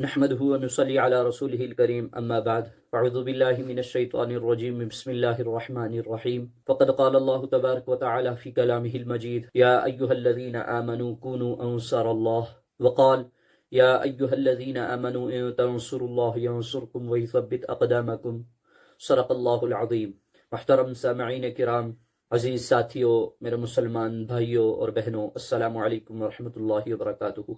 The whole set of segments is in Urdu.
نحمده ونصلي على رسوله الكريم أما بعد فأعوذ بالله من الشيطان الرجيم بسم الله الرحمن الرحيم فقد قال الله تبارك وتعالى في كلامه المجيد يا أيها الذين آمنوا كونوا أنصار الله وقال يا أيها الذين آمنوا إن تنصروا الله ينصركم ويثبت أقدامكم صدق الله العظيم۔ محترم سامعین کرام، عزیز ساتھیوں، میرے مسلمان بھائیوں اور بہنوں، السلام علیکم ورحمۃ اللہ وبرکاتہ۔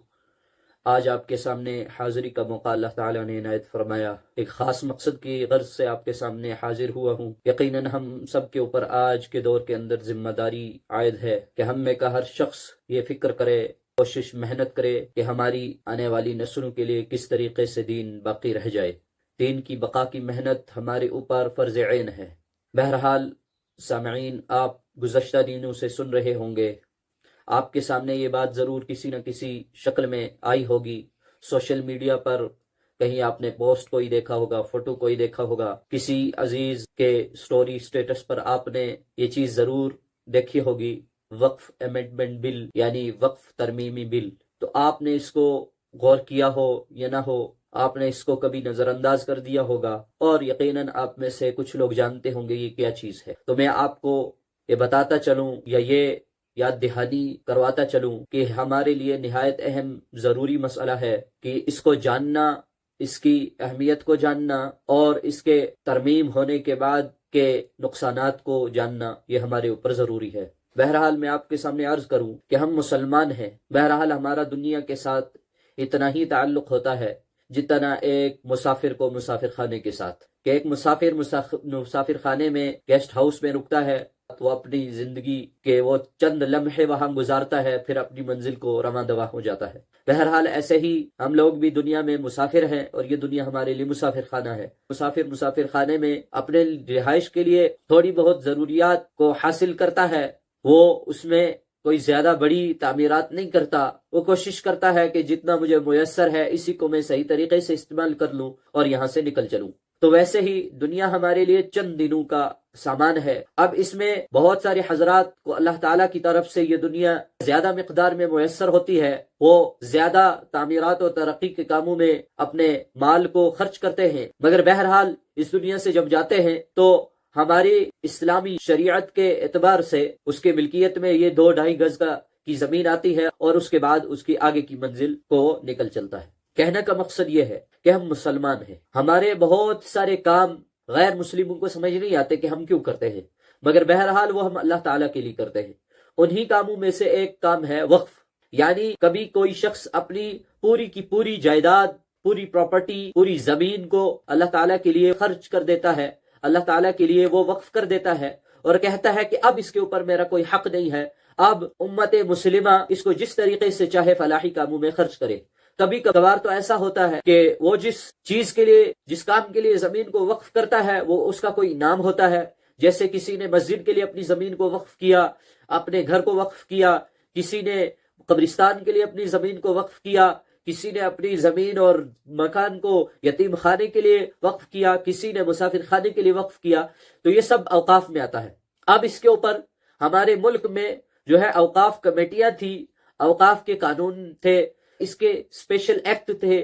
آج آپ کے سامنے حاضری کا موقع اللہ تعالیٰ نے عنایت فرمایا۔ ایک خاص مقصد کی غرض سے آپ کے سامنے حاضر ہوا ہوں۔ یقیناً ہم سب کے اوپر آج کے دور کے اندر ذمہ داری عائد ہے کہ ہم میں کا ہر شخص یہ فکر کرے، کوشش محنت کرے کہ ہماری آنے والی نسلوں کے لیے کس طریقے سے دین باقی رہ جائے۔ دین کی بقا کی محنت ہمارے اوپر فرض عین ہے۔ بہرحال سامعین، آپ گزشتہ دنوں سے سن رہے ہوں گے، آپ کے سامنے یہ بات ضرور کسی نہ کسی شکل میں آئی ہوگی۔ سوشل میڈیا پر کہیں آپ نے پوسٹ کوئی دیکھا ہوگا، فوٹو کوئی دیکھا ہوگا، کسی عزیز کے سٹوری سٹیٹس پر آپ نے یہ چیز ضرور دیکھی ہوگی، وقف امینڈمنٹ بل یعنی وقف ترمیمی بل۔ تو آپ نے اس کو غور کیا ہو یا نہ ہو، آپ نے اس کو کبھی نظر انداز کر دیا ہوگا، اور یقیناً آپ میں سے کچھ لوگ جانتے ہوں گے یہ کیا چیز ہے۔ تو میں آپ کو یہ بتاتا چلوں یا یہ یاد دہانی کرواتا چلوں کہ ہمارے لیے نہایت اہم ضروری مسئلہ ہے کہ اس کو جاننا، اس کی اہمیت کو جاننا اور اس کے ترمیم ہونے کے بعد کے نقصانات کو جاننا، یہ ہمارے اوپر ضروری ہے۔ بہرحال میں آپ کے سامنے عرض کروں کہ ہم مسلمان ہیں۔ بہرحال ہمارا دنیا کے ساتھ اتنا ہی تعلق ہوتا ہے جتنا ایک مسافر کو مسافر خانے کے ساتھ، کہ ایک مسافر خانے میں گیسٹ ہاؤس میں رکتا ہے، وہ اپنی زندگی کے وہ چند لمحے وہاں گزارتا ہے، پھر اپنی منزل کو رواں دواں ہو جاتا ہے۔ بہرحال ایسے ہی ہم لوگ بھی دنیا میں مسافر ہیں، اور یہ دنیا ہمارے لیے مسافر خانہ ہے۔ مسافر خانے میں اپنے رہائش کے لیے تھوڑی بہت ضروریات کو حاصل کرتا ہے، وہ اس میں کوئی زیادہ بڑی تعمیرات نہیں کرتا، وہ کوشش کرتا ہے کہ جتنا مجھے میسر ہے اسی کو میں صحیح طریقے سے استعمال کر لوں اور یہاں سے نکل چلوں۔ تو ویسے ہی دنیا ہمارے لیے چند دنوں کا سامان ہے۔ اب اس میں بہت سارے حضرات کو اللہ تعالیٰ کی طرف سے یہ دنیا زیادہ مقدار میں میسر ہوتی ہے، وہ زیادہ تعمیرات و ترقی کے کاموں میں اپنے مال کو خرچ کرتے ہیں، مگر بہرحال اس دنیا سے جب جاتے ہیں تو ہماری اسلامی شریعت کے اعتبار سے اس کے ملکیت میں یہ 2-2.5 گز کی زمین آتی ہے، اور اس کے بعد اس کی آگے کی منزل کو نکل چلتا ہے۔ کہنے کا مقصد یہ ہے کہ ہم مسلمان ہیں، ہمارے بہت سارے کام غیر مسلموں کو سمجھ نہیں آتے کہ ہم کیوں کرتے ہیں، مگر بہرحال وہ ہم اللہ تعالیٰ کے لیے کرتے ہیں۔ انہی کاموں میں سے ایک کام ہے وقف، یعنی کبھی کوئی شخص اپنی پوری کی پوری جائیداد، پوری پراپرٹی، پوری زمین کو اللہ تعالیٰ کے لیے خرچ کر دیتا ہے، اللہ تعالیٰ کے لیے وہ وقف کر دیتا ہے، اور کہتا ہے کہ اب اس کے اوپر میرا کوئی حق نہیں ہے، اب امت مسلمہ اس کو جس طریقے سے چاہے فلاحی کاموں میں خرچ کرے۔ کبھی کبھار تو ایسا ہوتا ہے کہ وہ جس چیز کے لیے، جس کام کے لیے زمین کو وقف کرتا ہے، وہ اس کا کوئی نام ہوتا ہے۔ جیسے کسی نے مسجد کے لیے اپنی زمین کو وقف کیا، اپنے گھر کو وقف کیا، کسی نے قبرستان کے لیے اپنی زمین کو وقف کیا، کسی نے اپنی زمین اور مکان کو یتیم خانے کے لیے وقف کیا، کسی نے مسافر خانے کے لیے وقف کیا۔ تو یہ سب اوقاف میں آتا ہے۔ اب اس کے اوپر ہمارے ملک میں جو ہے اوقاف کمیٹیاں تھی، اوقاف کے قانون تھے، اس کے اسپیشل ایکٹ تھے،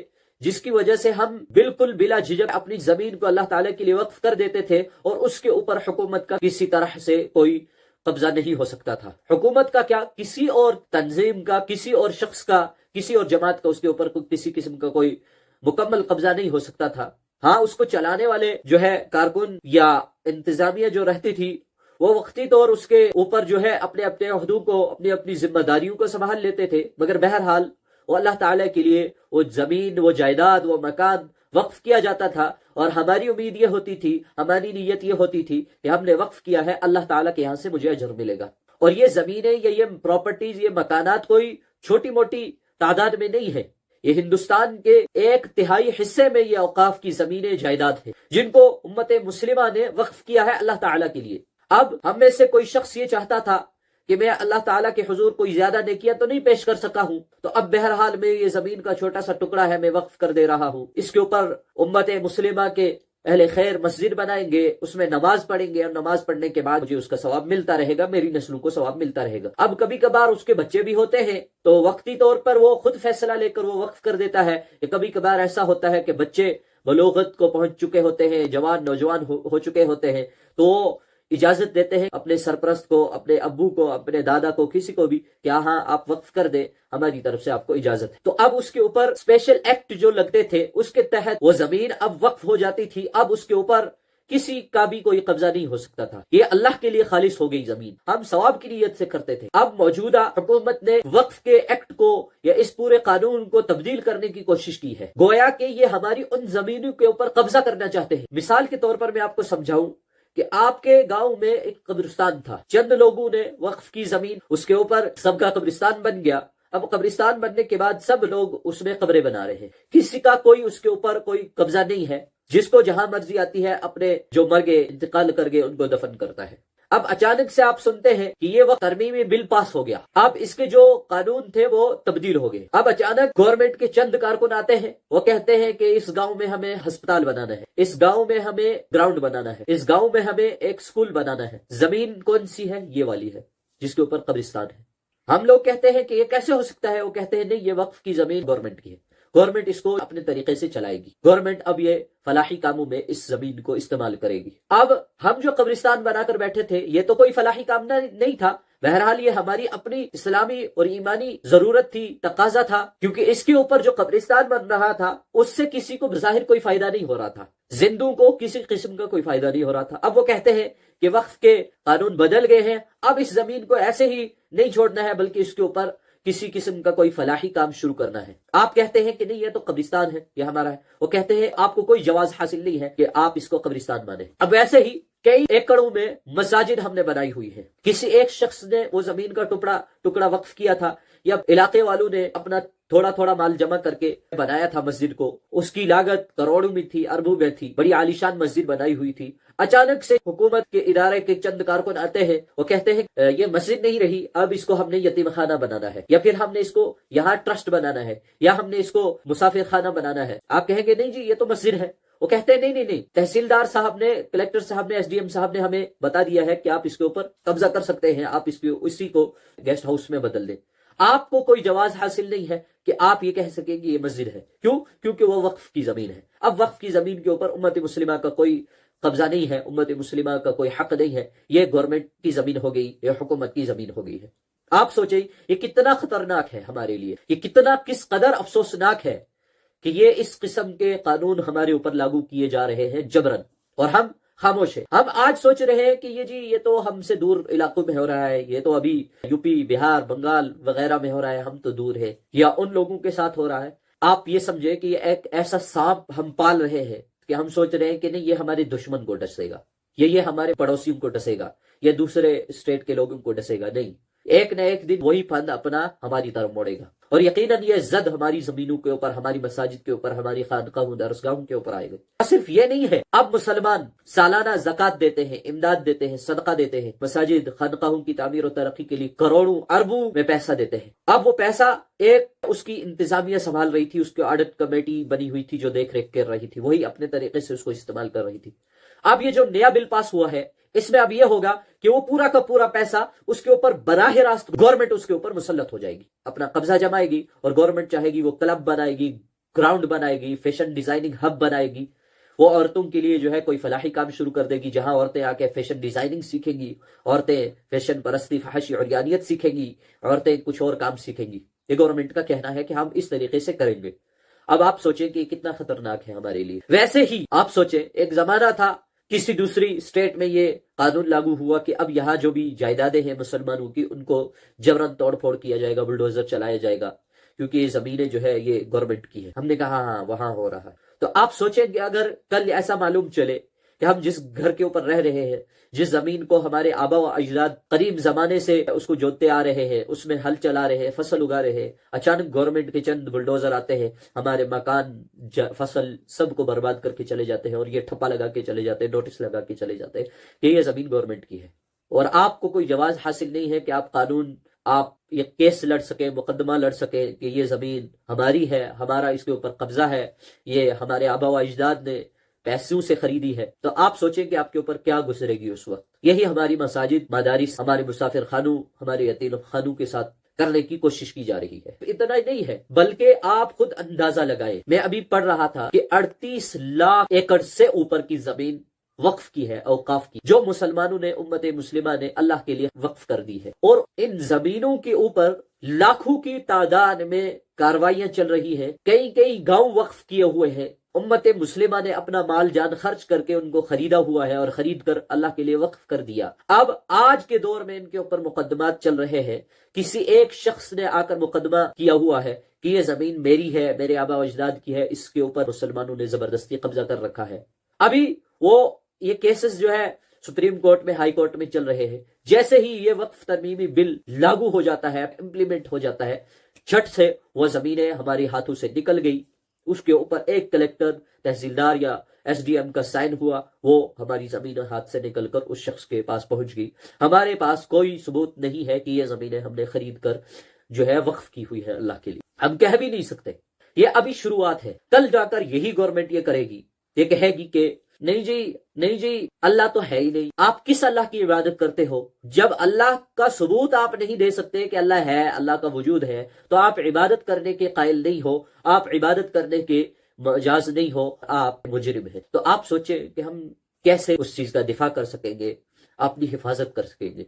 جس کی وجہ سے ہم بالکل بلا جھجک اپنی زمین کو اللہ تعالیٰ کے لیے وقف کر دیتے تھے، اور اس کے اوپر حکومت کا کسی طرح سے کوئی قبضہ نہیں ہو سکتا تھا۔ حکومت کا کیا، کسی اور تنظیم کا، کسی اور شخص کا، کسی اور جماعت کا اس کے اوپر کسی قسم کا کوئی مکمل قبضہ نہیں ہو سکتا تھا۔ ہاں، اس کو چلانے والے جو ہے کارکن یا انتظامیہ جو رہتی تھی، وہ وقتی طور اس کے اوپر جو ہے اپنے اپنے عہدوں کو، اپنی ذمہ داریوں کو سنبھال لیتے تھے، مگر بہرحال وہ اللہ تعالیٰ کے لیے وہ زمین، وہ جائیداد، وہ مکان وقف کیا جاتا تھا، اور ہماری امید یہ ہوتی تھی، ہماری نیت یہ ہوتی تھی کہ ہم نے وقف کیا ہے، اللہ تعالیٰ کے یہاں سے مجھے اجر ملے گا۔ اور یہ زمینیں یا یہ پراپرٹیز، یہ مکانات کوئی چھوٹی موٹی تعداد میں نہیں ہے، یہ ہندوستان کے 1/3 حصے میں یہ اوقاف کی زمینیں جائیداد ہیں، جن کو امت مسلمہ نے وقف کیا ہے اللہ تعالیٰ کے لیے۔ اب ہم میں سے کوئی شخص یہ چاہتا تھا کہ میں اللہ تعالیٰ کے حضور کوئی زیادہ نیکیاں تو نہیں پیش کر سکا ہوں، تو اب بہرحال میں یہ زمین کا چھوٹا سا ٹکڑا ہے، میں وقف کر دے رہا ہوں، اس کے اوپر امت مسلمہ کے اہل خیر مسجد بنائیں گے، اس میں نماز پڑھیں گے، اور نماز پڑھنے کے بعد مجھے اس کا ثواب ملتا رہے گا، میری نسلوں کو ثواب ملتا رہے گا۔ اب کبھی کبھار اس کے بچے بھی ہوتے ہیں تو وقتی طور پر وہ خود فیصلہ لے کر وہ وقف کر دیتا ہے، کہ کبھی کبھار ایسا ہوتا ہے کہ بچے بلوغت کو پہنچ چکے ہوتے ہیں، جوان نوجوان ہو چکے ہوتے ہیں، تو اجازت دیتے ہیں اپنے سرپرست کو، اپنے ابو کو، اپنے دادا کو، کسی کو بھی کہ ہاں آپ وقف کر دیں، ہماری طرف سے آپ کو اجازت ہے۔ تو اب اس کے اوپر اسپیشل ایکٹ جو لگتے تھے اس کے تحت وہ زمین اب وقف ہو جاتی تھی، اب اس کے اوپر کسی کا بھی کوئی قبضہ نہیں ہو سکتا تھا، یہ اللہ کے لیے خالص ہو گئی زمین، ہم ثواب کی نیت سے کرتے تھے۔ اب موجودہ حکومت نے وقف کے ایکٹ کو یا اس پورے قانون کو تبدیل کرنے کی کوشش کی ہے، گویا کہ یہ ہماری ان زمینوں کے اوپر قبضہ کرنا چاہتے ہیں۔ مثال کے طور پر میں آپ کو سمجھاؤں کہ آپ کے گاؤں میں ایک قبرستان تھا، چند لوگوں نے وقف کی زمین، اس کے اوپر سب کا قبرستان بن گیا۔ اب قبرستان بننے کے بعد سب لوگ اس میں قبریں بنا رہے ہیں، کسی کا کوئی اس کے اوپر کوئی قبضہ نہیں ہے، جس کو جہاں مرضی آتی ہے اپنے جو مر گئے انتقال کر گئے ان کو دفن کرتا ہے۔ اب اچانک سے آپ سنتے ہیں کہ یہ وقت ترمیمی بل پاس ہو گیا، اب اس کے جو قانون تھے وہ تبدیل ہو گئے۔ اب اچانک گورنمنٹ کے چند کارکن آتے ہیں، وہ کہتے ہیں کہ اس گاؤں میں ہمیں ہسپتال بنانا ہے، اس گاؤں میں ہمیں گراؤنڈ بنانا ہے، اس گاؤں میں ہمیں ایک سکول بنانا ہے۔ زمین کون سی ہے؟ یہ والی ہے جس کے اوپر قبرستان ہے۔ ہم لوگ کہتے ہیں کہ یہ کیسے ہو سکتا ہے؟ وہ کہتے ہیں نہیں، یہ وقف کی زمین گورنمنٹ کی ہے، گورنمنٹ اس کو اپنے طریقے سے چلائے گی، گورنمنٹ اب یہ فلاحی کاموں میں اس زمین کو استعمال کرے گی۔ اب ہم جو قبرستان بنا کر بیٹھے تھے یہ تو کوئی فلاحی کام نہیں تھا، بہرحال یہ ہماری اپنی اسلامی اور ایمانی ضرورت تھی، تقاضا تھا، کیونکہ اس کے اوپر جو قبرستان بن رہا تھا اس سے کسی کو بظاہر کوئی فائدہ نہیں ہو رہا تھا، زندوں کو کسی قسم کا کوئی فائدہ نہیں ہو رہا تھا۔ اب وہ کہتے ہیں کہ وقف کے قانون بدل گئے ہیں، اب اس زمین کو ایسے ہی نہیں چھوڑنا ہے بلکہ اس کے اوپر کسی قسم کا کوئی فلاحی کام شروع کرنا ہے۔ آپ کہتے ہیں کہ نہیں یہ تو قبرستان ہے، یہ ہمارا ہے، وہ کہتے ہیں آپ کو کوئی جواز حاصل نہیں ہے کہ آپ اس کو قبرستان مانیں۔ اب ویسے ہی کئی ایکڑوں میں مساجد ہم نے بنائی ہوئی ہے، کسی ایک شخص نے وہ زمین کا ٹکڑا وقف کیا تھا، یا علاقے والوں نے اپنا تھوڑا تھوڑا مال جمع کر کے بنایا تھا مسجد کو، اس کی لاگت کروڑوں میں تھی، اربوں میں تھی، بڑی عالیشان مسجد بنائی ہوئی تھی۔ اچانک سے حکومت کے ادارے کے چند کارکن آتے ہیں، وہ کہتے ہیں یہ مسجد نہیں رہی، اب اس کو ہم نے یتیم خانہ بنانا ہے، یا پھر ہم نے اس کو یہاں ٹرسٹ بنانا ہے، یا ہم نے اس کو مسافر خانہ بنانا ہے۔ آپ کہیں گے نہیں جی یہ تو مسجد ہے، وہ کہتے ہیں نہیں، تحصیلدار صاحب نے، کلیکٹر صاحب نے، ایس ڈی ایم صاحب نے ہمیں بتا دیا ہے کہ آپ اس کے اوپر قبضہ کر سکتے ہیں، آپ اسی کو گیسٹ ہاؤس میں بدل دیں۔ آپ کو کوئی جواز حاصل نہیں ہے کہ آپ یہ کہہ سکیں کہ یہ مسجد ہے، کیوں؟ کیونکہ وہ وقف کی زمین ہے۔ اب وقف کی زمین کے اوپر امت مسلمہ کا کوئی قبضہ نہیں ہے، امت مسلمہ کا کوئی حق نہیں ہے، یہ گورنمنٹ کی زمین ہو گئی، یہ حکومت کی زمین ہو گئی ہے۔ آپ سوچیں یہ کتنا خطرناک ہے ہمارے لیے، یہ کتنا کس قدر افسوسناک ہے کہ یہ اس قسم کے قانون ہمارے اوپر لاگو کیے جا رہے ہیں جبرن، اور ہم خاموش ہیں۔ ہم آج سوچ رہے ہیں کہ یہ تو ہم سے دور علاقوں میں ہو رہا ہے، یہ تو ابھی یو پی، بہار، بنگال وغیرہ میں ہو رہا ہے، ہم تو دور ہیں، یا ان لوگوں کے ساتھ ہو رہا ہے۔ آپ یہ سمجھے کہ یہ ایک ایسا سانپ ہم پال رہے ہیں کہ ہم سوچ رہے ہیں کہ نہیں یہ ہمارے دشمن کو ڈسے گا، یہ ہمارے پڑوسیوں کو ڈسے گا، یہ دوسرے اسٹیٹ کے لوگوں کو ڈسے گا۔ نہیں، ایک نہ ایک دن وہی پھند اپنا ہماری طرف موڑے گا، اور یقیناً یہ زد ہماری زمینوں کے اوپر، ہماری مساجد کے اوپر، ہماری خانقاہوں، درسگاہوں کے اوپر آئے گا۔ صرف یہ نہیں ہے، اب مسلمان سالانہ زکوٰۃ دیتے ہیں، امداد دیتے ہیں، صدقہ دیتے ہیں، مساجد خانقاہوں کی تعمیر و ترقی کے لیے کروڑوں اربوں میں پیسہ دیتے ہیں۔ اب وہ پیسہ ایک اس کی انتظامیہ سنبھال رہی تھی، اس کی آڈٹ کمیٹی بنی ہوئی تھی جو دیکھ ریکھ کر رہی تھی، وہی اپنے طریقے سے اس کو استعمال کر رہی تھی۔ اب یہ جو نیا بل پاس ہوا ہے اس میں اب یہ ہوگا کہ وہ پورا کا پورا پیسہ اس کے اوپر براہ راست گورنمنٹ اس کے اوپر مسلط ہو جائے گی، اپنا قبضہ جمائے گی، اور گورنمنٹ چاہے گی وہ کلب بنائے گی، گراؤنڈ بنائے گی، فیشن ڈیزائننگ ہب بنائے گی، وہ عورتوں کے لیے جو ہے کوئی فلاحی کام شروع کر دے گی، جہاں عورتیں آ کے فیشن ڈیزائننگ سیکھیں گی، عورتیں فیشن پرستی، فحاشی عریانیت سیکھیں گی، عورتیں کچھ اور کام سیکھیں گی۔ یہ گورنمنٹ کا کہنا ہے کہ ہم اس طریقے سے کریں گے۔ اب آپ سوچیں کہ یہ کتنا خطرناک ہے ہمارے لیے۔ ویسے ہی آپ سوچیں ایک زمانہ تھا کسی دوسری اسٹیٹ میں یہ قانون لاگو ہوا کہ اب یہاں جو بھی جائیدادیں ہیں مسلمانوں کی ان کو جبرن توڑ پھوڑ کیا جائے گا، بلڈوزر چلایا جائے گا، کیونکہ یہ زمینیں جو ہے یہ گورنمنٹ کی ہے۔ ہم نے کہا ہاں وہاں ہو رہا ہے۔ تو آپ سوچیں کہ اگر کل ایسا معلوم چلے کہ ہم جس گھر کے اوپر رہ رہے ہیں، جس زمین کو ہمارے آبا و اجداد قدیم زمانے سے اس کو جوتتے آ رہے ہیں، اس میں ہل چلا رہے ہیں، فصل اگا رہے ہیں، اچانک گورنمنٹ کے چند بلڈوزر آتے ہیں، ہمارے مکان، فصل سب کو برباد کر کے چلے جاتے ہیں، اور یہ ٹھپا لگا کے چلے جاتے ہیں، نوٹس لگا کے چلے جاتے ہیں کہ یہ زمین گورنمنٹ کی ہے، اور آپ کو کوئی جواز حاصل نہیں ہے کہ آپ قانون، آپ یہ کیس لڑ سکیں، مقدمہ لڑ سکیں کہ یہ زمین ہماری ہے، ہمارا اس کے اوپر قبضہ ہے، یہ ہمارے آبا و اجداد نے پیسوں سے خریدی ہے، تو آپ سوچیں کہ آپ کے اوپر کیا گزرے گی اس وقت۔ یہی ہماری مساجد، مدارس، ہمارے مسافر خانوں، ہمارے یتیم خانوں کے ساتھ کرنے کی کوشش کی جا رہی ہے۔ اتنا ہی نہیں ہے بلکہ آپ خود اندازہ لگائیں، میں ابھی پڑھ رہا تھا کہ 38 لاکھ ایکڑ سے اوپر کی زمین وقف کی ہے، اوقاف کی، جو مسلمانوں نے، امت مسلمہ نے اللہ کے لیے وقف کر دی ہے، اور ان زمینوں کے اوپر لاکھوں کی تعداد میں کاروائیاں چل رہی ہیں۔ کئی گاؤں وقف کیے ہوئے ہیں، امت مسلمہ نے اپنا مال جان خرچ کر کے ان کو خریدا ہوا ہے اور خرید کر اللہ کے لیے وقف کر دیا۔ اب آج کے دور میں ان کے اوپر مقدمات چل رہے ہیں، کسی ایک شخص نے آ کر مقدمہ کیا ہوا ہے کہ یہ زمین میری ہے، میرے آبا و اجداد کی ہے، اس کے اوپر مسلمانوں نے زبردستی قبضہ کر رکھا ہے۔ ابھی وہ یہ کیسز جو ہے سپریم کورٹ میں، ہائی کورٹ میں چل رہے ہیں۔ جیسے ہی یہ وقف ترمیمی بل لاگو ہو جاتا ہے، امپلیمنٹ ہو جاتا ہے، جھٹ سے وہ زمینیں ہمارے ہاتھوں سے نکل گئی، اس کے اوپر ایک کلیکٹر، تحصیلدار یا ایس ڈی ایم کا سائن ہوا، وہ ہماری زمین ہاتھ سے نکل کر اس شخص کے پاس پہنچ گئی۔ ہمارے پاس کوئی ثبوت نہیں ہے کہ یہ زمینیں ہم نے خرید کر جو ہے وقف کی ہوئی ہے اللہ کے لیے، ہم کہہ بھی نہیں سکتے۔ یہ ابھی شروعات ہے، کل جا کر یہی گورنمنٹ یہ کرے گی، یہ کہے گی کہ نہیں جی اللہ تو ہے ہی نہیں، آپ کس اللہ کی عبادت کرتے ہو؟ جب اللہ کا ثبوت آپ نہیں دے سکتے کہ اللہ ہے، اللہ کا وجود ہے، تو آپ عبادت کرنے کے قائل نہیں ہو، آپ عبادت کرنے کے مجاز نہیں ہو، آپ مجرم ہیں۔ تو آپ سوچیں کہ ہم کیسے اس چیز کا دفاع کر سکیں گے، اپنی حفاظت کر سکیں گے۔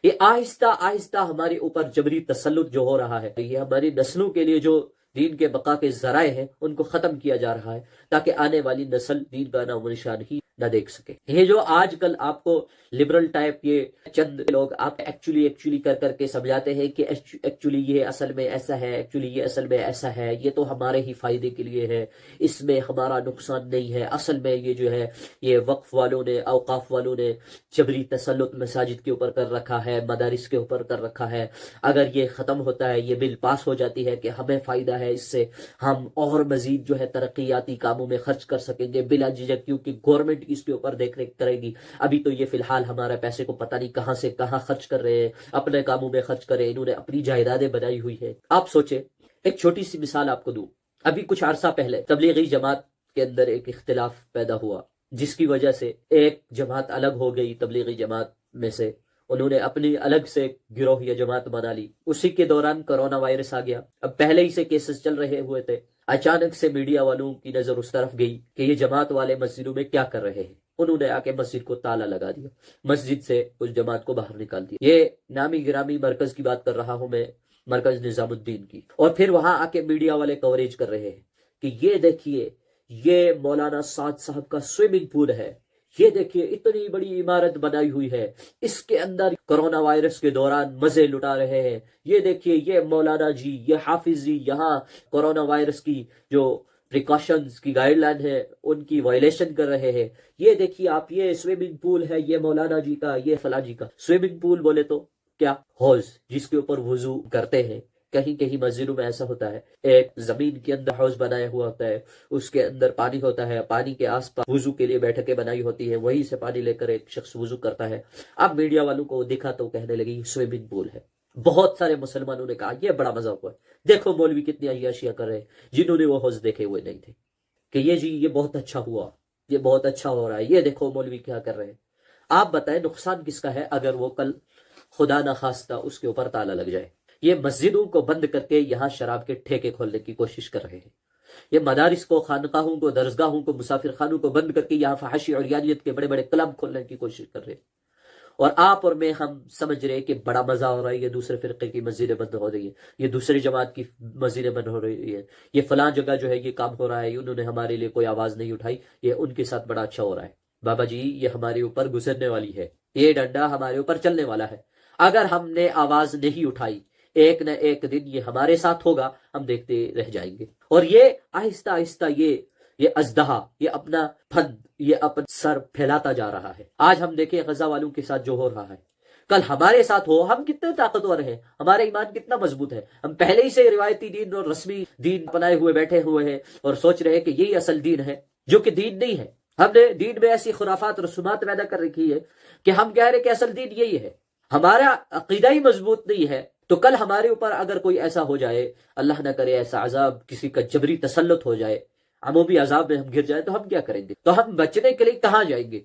یہ آہستہ آہستہ ہمارے اوپر جبری تسلط جو ہو رہا ہے، یہ ہماری نسلوں کے لیے جو دین کے بقا کے ذرائع ہیں ان کو ختم کیا جا رہا ہے، تاکہ آنے والی نسل دین کا نام و نشان ہی نہ دیکھ سکے۔ یہ جو آج کل آپ کو لبرل ٹائپ یہ چند لوگ آپ ایکچولی کر کے سمجھاتے ہیں کہ ایکچولی یہ اصل میں ایسا ہے، ایکچولی یہ اصل میں ایسا ہے، یہ تو ہمارے ہی فائدے کے لیے ہے، اس میں ہمارا نقصان نہیں ہے، اصل میں یہ جو ہے یہ وقف والوں نے، اوقاف والوں نے جبری تسلط مساجد کے اوپر کر رکھا ہے، مدارس کے اوپر کر رکھا ہے۔ اگر یہ ختم ہوتا ہے، یہ بل پاس ہو جاتی ہے کہ ہمیں فائدہ ہے، اس سے ہم اور مزید جو ہے ترقیاتی کاموں میں خرچ کر سکیں گے بلا جھجک، کیونکہ گورنمنٹ اس کے اوپر دیکھ ریکھ کرے گی۔ ابھی تو یہ فی الحال ہمارے پیسے کو پتہ نہیں کہاں سے کہاں خرچ کر رہے ہیں، اپنے کاموں میں خرچ کر رہے ہیں، انہوں نے اپنی جائیدادیں بنائی ہوئی ہے۔ آپ سوچیں، ایک چھوٹی سی مثال آپ کو دوں، ابھی کچھ عرصہ پہلے تبلیغی جماعت کے اندر ایک اختلاف پیدا ہوا، جس کی وجہ سے ایک جماعت الگ ہو گئی تبلیغی جماعت میں سے، انہوں نے اپنی الگ سے گروہ یا جماعت بنا لی۔ اسی کے دوران کرونا وائرس آ گیا، اب پہلے ہی سے کیسز چل رہے ہوئے تھے، اچانک سے میڈیا والوں کی نظر اس طرف گئی کہ یہ جماعت والے مسجدوں میں کیا کر رہے ہیں، انہوں نے آ کے مسجد کو تالا لگا دیا، مسجد سے اس جماعت کو باہر نکال دیا۔ یہ نامی گرامی مرکز کی بات کر رہا ہوں میں، مرکز نظام الدین کی، اور پھر وہاں آ کے میڈیا والے کوریج کر رہے ہیں کہ یہ دیکھیے یہ مولانا سعد صاحب کا سوئمنگ پول ہے، یہ دیکھیے اتنی بڑی عمارت بنائی ہوئی ہے، اس کے اندر کرونا وائرس کے دوران مزے لٹا رہے ہیں، یہ دیکھیے یہ مولانا جی، یہ حافظ جی یہاں کرونا وائرس کی جو پریکاشنز کی گائیڈ لائن ہے ان کی وائلیشن کر رہے ہیں، یہ دیکھیے آپ یہ سوئمنگ پول ہے، یہ مولانا جی کا، یہ فلاں جی کا۔ سوئمنگ پول بولے تو کیا؟ حوض جس کے اوپر وضو کرتے ہیں۔ کہیں مسجدوں میں ایسا ہوتا ہے، ایک زمین کے اندر حوض بنایا ہوا ہوتا ہے، اس کے اندر پانی ہوتا ہے، پانی کے آس پاس وضو کے لیے بیٹھکیں بنائی ہوتی ہے، وہیں سے پانی لے کر ایک شخص وضو کرتا ہے۔ اب میڈیا والوں کو دکھا تو کہنے لگے یہ سوئمنگ پول ہے۔ بہت سارے مسلمانوں نے کہا یہ بڑا مزہ ہوا ہے، دیکھو مولوی کتنی عیاشیاں کر رہے ہیں، جنہوں نے وہ حوض دیکھے ہوئے نہیں تھے، کہ یہ جی یہ بہت اچھا ہوا، یہ بہت اچھا ہو رہا ہے، یہ دیکھو مولوی کیا کر رہے ہیں۔ آپ بتائیں نقصان کس کا ہے اگر وہ کل خدا نخواستہ اس کے اوپر تالا لگ جائے؟ یہ مسجدوں کو بند کر کے یہاں شراب کے ٹھیکے کھولنے کی کوشش کر رہے ہیں، یہ مدارس کو، خانقاہوں کو، درسگاہوں کو، مسافر خانوں کو بند کر کے یہاں فحاشی اور عریانیت کے بڑے بڑے کلب کھولنے کی کوشش کر رہے ہیں، اور آپ اور میں ہم سمجھ رہے ہیں کہ بڑا مزہ ہو رہا ہے، یہ دوسرے فرقے کی مسجدیں بند ہو رہی ہیں، یہ دوسری جماعت کی مسجدیں بند ہو رہی ہیں، یہ فلاں جگہ جو ہے یہ کام ہو رہا ہے، انہوں نے ہمارے لیے کوئی آواز نہیں اٹھائی، یہ ان کے ساتھ بڑا اچھا ہو رہا ہے۔ بابا جی یہ ہمارے اوپر گزرنے والی ہے، یہ ڈنڈا ہمارے اوپر چلنے والا ہے، اگر ہم نے آواز نہیں اٹھائی ایک نہ ایک دن یہ ہمارے ساتھ ہوگا، ہم دیکھتے رہ جائیں گے۔ اور یہ آہستہ آہستہ یہ اژدہا یہ اپنا پھند، یہ اپنا سر پھیلاتا جا رہا ہے۔ آج ہم دیکھیں غزہ والوں کے ساتھ جو ہو رہا ہے، کل ہمارے ساتھ ہو، ہم کتنے طاقتور ہیں، ہمارا ایمان کتنا مضبوط ہے، ہم پہلے ہی سے روایتی دین اور رسمی دین اپنائے ہوئے بیٹھے ہوئے ہیں اور سوچ رہے ہیں کہ یہی اصل دین ہے، جو کہ دین نہیں ہے۔ ہم نے دین میں ایسی خرافات رسومات پیدا کر رکھی ہے کہ ہم کہہ رہے کہ اصل دین یہی ہے، ہمارا عقیدہ ہی مضبوط نہیں ہے، تو کل ہمارے اوپر اگر کوئی ایسا ہو جائے، اللہ نہ کرے ایسا عذاب، کسی کا جبری تسلط ہو جائے، عمومی عذاب میں ہم گر جائیں تو ہم کیا کریں گے؟ تو ہم بچنے کے لیے کہاں جائیں گے؟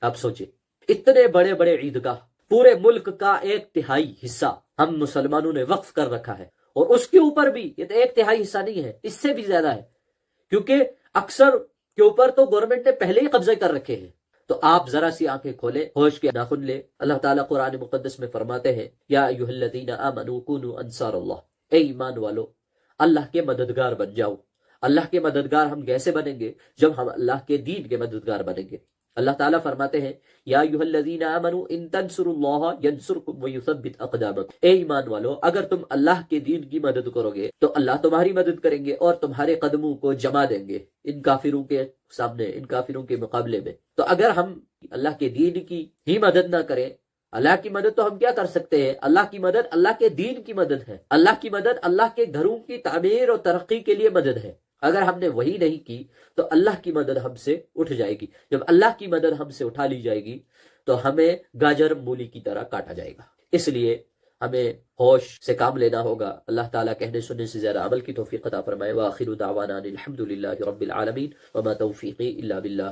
آپ سوچیں، اتنے بڑے بڑے عیدگاہ، پورے ملک کا 1/3 حصہ ہم مسلمانوں نے وقف کر رکھا ہے، اور اس کے اوپر بھی یہ تو 1/3 حصہ نہیں ہے، اس سے بھی زیادہ ہے، کیونکہ اکثر کے اوپر تو گورنمنٹ نے پہلے ہی قبضے کر رکھے ہیں۔ تو آپ ذرا سی آنکھیں کھولیں، ہوش کے ناخن لیں۔ اللہ تعالیٰ قرآن مقدس میں فرماتے ہیں، یا ایھا الذین آمنوا کونوا انصار اللہ، اے ایمان والو اللہ کے مددگار بن جاؤ۔ اللہ کے مددگار ہم کیسے بنیں گے؟ جب ہم اللہ کے دین کے مددگار بنیں گے۔ اللہ تعالیٰ فرماتے ہیں، یا ایھا الذین آمنوا ان تنصروا اللہ ینصرکم ویثبت اقدامکم، اے ایمان والو اگر تم اللہ کے دین کی مدد کرو گے تو اللہ تمہاری مدد کریں گے اور تمہارے قدموں کو جما دیں گے ان کافروں کے سامنے، ان کافروں کے مقابلے میں۔ تو اگر ہم اللہ کے دین کی ہی مدد نہ کریں، اللہ کی مدد تو ہم کیا کر سکتے ہیں؟ اللہ کی مدد اللہ کے دین کی مدد ہے، اللہ کی مدد اللہ کے گھروں کی تعمیر اور ترقی کے لیے مدد ہے۔ اگر ہم نے وہی نہیں کی تو اللہ کی مدد ہم سے اٹھ جائے گی۔ جب اللہ کی مدد ہم سے اٹھا لی جائے گی تو ہمیں گاجر مولی کی طرح کاٹا جائے گا۔ اس لیے ہمیں ہوش سے کام لینا ہوگا۔ اللہ تعالیٰ کہنے سننے سے زیادہ عمل کی توفیق عطا فرمائے۔ وآخر دعوانا الحمد للہ رب العالمین وما توفیقی الا باللہ۔